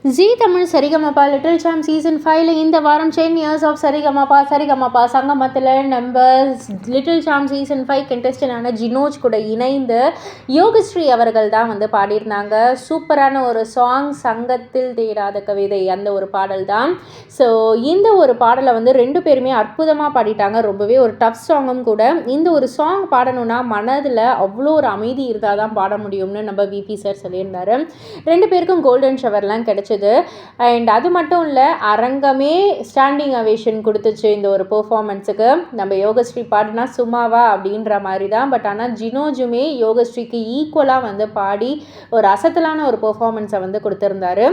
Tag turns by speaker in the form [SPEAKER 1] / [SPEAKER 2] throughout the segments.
[SPEAKER 1] ஜீ Tamil Saregamapa little champs season 5 இந்த வாரம் 10 years of Sa Re Ga Ma Pa சங்கமத்தில் நம்ம லிட்டில் சாம் சீசன் 5 கண்டெஸ்டன்டான ஜினோஜ் கூட இணைந்து யோகஸ்ரீ அவர்கள் தான் வந்து பாடியிருந்தாங்க. சூப்பரான ஒரு சாங், சங்கத்தில் தேடாத கவிதை, அந்த ஒரு பாடல் தான். ஸோ இந்த ஒரு பாடலை வந்து ரெண்டு பேருமே அற்புதமாக பாடிட்டாங்க. ரொம்பவே ஒரு டஃப் சாங்கும் கூட. இந்த ஒரு சாங் பாடணுன்னா மனதில் அவ்வளோ ஒரு அமைதி இருந்தால் தான் பாட முடியும்னு நம்ம விபி சார் சொல்லியிருந்தாரு. ரெண்டு பேருக்கும் கோல்டன் ஷவர்லாம் கிடைச்சது. அண்ட் அது மட்டும் இல்லை, அரங்கமே ஸ்டாண்டிங் அவேஷன் கொடுத்துச்சு இந்த ஒரு பெர்ஃபார்மன்ஸுக்கு. நம்ம யோகஸ்ரீ பாடினா சும்மாவா அப்படின்ற மாதிரி தான். பட் ஆனால் ஜினோஜுமே யோகஸ்ரீக்கு ஈக்குவலாக வந்து பாடி ஒரு அசத்தலான ஒரு பெர்ஃபார்மன்ஸை வந்து கொடுத்துருந்தாரு.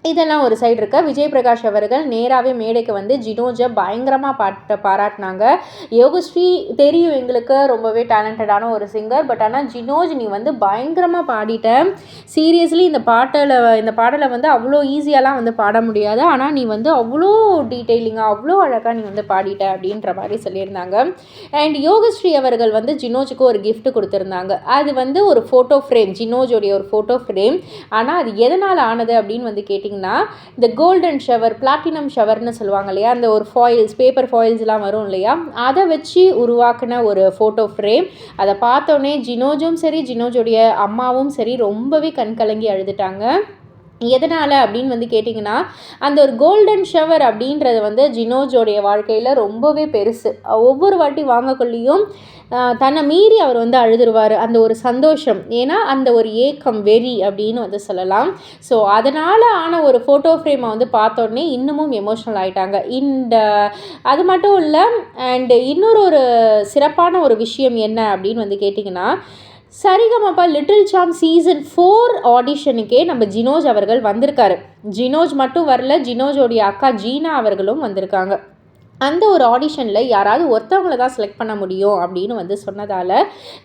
[SPEAKER 1] இதெல்லாம் ஒரு சைடு இருக்க, விஜய் பிரகாஷ் அவர்கள் நேராகவே மேடைக்கு வந்து ஜினோஜை பயங்கரமாக பாராட்டினாங்க. யோகஸ்ரீ தெரியும் எங்களுக்கு ரொம்பவே டேலண்டடான ஒரு சிங்கர், பட் ஆனால் ஜினோஜ் நீ வந்து பயங்கரமாக பாடிட்ட, சீரியஸ்லி இந்த பாடலை வந்து அவ்வளோ ஈஸியாலாம் வந்து பாட முடியாது, ஆனால் நீ வந்து அவ்வளோ டீட்டெயிலிங்காக அவ்வளோ அழகாக நீ வந்து பாடிட்ட அப்படின்ற மாதிரி சொல்லியிருந்தாங்க. அண்ட் யோகஸ்ரீ அவர்கள் வந்து ஜினோஜுக்கு ஒரு கிஃப்ட் கொடுத்துருந்தாங்க. அது வந்து ஒரு ஃபோட்டோ ஃப்ரேம், ஜினோஜோடைய ஒரு ஃபோட்டோ ஃப்ரேம். ஆனால் அது எதனால் ஆனது அப்படின்னு வந்து கேட்டிங்கன்னா, இந்த கோல்டன் ஷவர், பிளாட்டினம் ஷவர்னு சொல்லுவாங்க இல்லையா, அந்த ஒரு ஃபாயில்ஸ், பேப்பர் ஃபாயில்ஸ்லாம் வரும் இல்லையா, அதை வச்சு உருவாக்கின ஒரு ஃபோட்டோ ஃப்ரேம். அதை பார்த்தோன்னே ஜினோஜும் சரி, ஜினோஜோடைய அம்மாவும் சரி ரொம்பவே கண்கலங்கி அழுதுட்டாங்க. எதனால் அப்படின்னு வந்து கேட்டிங்கன்னா, அந்த ஒரு கோல்டன் ஷவர் அப்படின்றது வந்து ஜினோஜோடைய வாழ்க்கையில் ரொம்பவே பெருசு. ஒவ்வொரு வாட்டி வாங்கக்குள்ளேயும் தன்னை மீறி அவர் வந்து அழுதுருவார், அந்த ஒரு சந்தோஷம். ஏன்னா அந்த ஒரு ஏக்கம், வெறி அப்படின்னு வந்து சொல்லலாம். ஸோ அதனால் ஆன ஒரு ஃபோட்டோ ஃப்ரேமை வந்து பார்த்தோன்னே இன்னமும் எமோஷ்னல் ஆகிட்டாங்க. அது மட்டும் இல்லை, அண்டு இன்னொரு சிறப்பான ஒரு விஷயம் என்ன அப்படின்னு வந்து கேட்டிங்கன்னா, சரிகமபா லிட்டில் சாம் சீசன் 4 ஆடிஷனுக்கே நம்ம ஜினோஜ் அவர்கள் வந்திருக்காரு. ஜினோஜ் மட்டும் வரல, ஜினோஜோடைய அக்கா ஜீனா அவர்களும் வந்திருக்காங்க. அந்த ஒரு ஆடிஷனில் யாராவது ஒருத்தவங்களை தான் செலக்ட் பண்ண முடியும் அப்படின்னு வந்து சொன்னதால்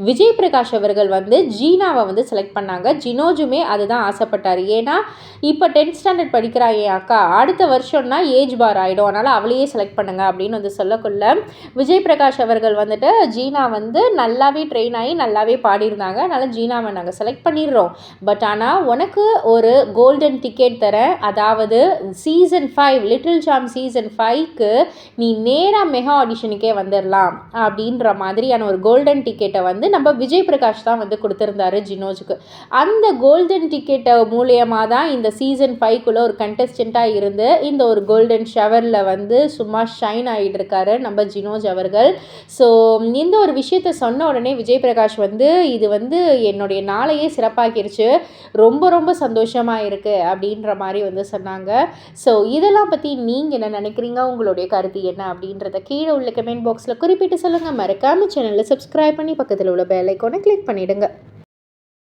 [SPEAKER 1] விஜய் பிரகாஷ் அவர்கள் வந்து ஜீனாவை வந்து செலக்ட் பண்ணாங்க. ஜினோஜுமே அதுதான் ஆசைப்பட்டார். ஏன்னா இப்போ 10th ஸ்டாண்டர்ட் படிக்கிறா என் அக்கா, அடுத்த வருஷம்னா ஏஜ் பார் ஆகிடும், அதனால் அவளையே செலக்ட் பண்ணுங்க அப்படின்னு வந்து சொல்லக்குள்ள விஜய் பிரகாஷ் அவர்கள் வந்துட்டு ஜீனா வந்து நல்லாவே ட்ரெயின் ஆகி நல்லாவே பாடியிருந்தாங்க, அதனால் ஜீனாவை நாங்கள் செலக்ட் பண்ணிடுறோம், பட் ஆனால் உனக்கு ஒரு கோல்டன் டிக்கெட் தரேன், அதாவது சீசன் 5 லிட்டில் சாம் சீசன் 5க்கு நீ நேராக மெகா ஆடிஷனுக்கே வந்துடலாம் அப்படின்ற மாதிரியான ஒரு கோல்டன் டிக்கெட்டை வந்து நம்ம விஜய் பிரகாஷ் தான் வந்து கொடுத்துருந்தாரு ஜினோஜுக்கு. அந்த கோல்டன் டிக்கெட்டை மூலியமாக தான் இந்த சீசன் 5க்குள்ளே ஒரு கண்டெஸ்டண்ட்டாக இருந்து இந்த ஒரு கோல்டன் ஷவரில் வந்து சும்மா ஷைன் ஆகிட்டு இருக்காரு நம்ம ஜினோஜ் அவர்கள். ஸோ இந்த ஒரு விஷயத்தை சொன்ன உடனே விஜய் பிரகாஷ் வந்து இது வந்து என்னுடைய நாளையே சிறப்பாக்கிருச்சு, ரொம்ப ரொம்ப சந்தோஷமாக இருக்குது அப்படின்ற மாதிரி வந்து சொன்னாங்க. ஸோ இதெல்லாம் பற்றி நீங்கள் என்ன நினைக்கிறீங்க, உங்களுடைய கருத்து என்ன அப்படின்றத கீழே உள்ள கமெண்ட் பாக்ஸில் குறிப்பிட்டு சொல்லுங்கள். மறக்காமல் சேனலை சப்ஸ்கிரைப் பண்ணி பக்கத்தில் உள்ள பெல் ஐக்கானை கிளிக் பண்ணிவிடுங்க.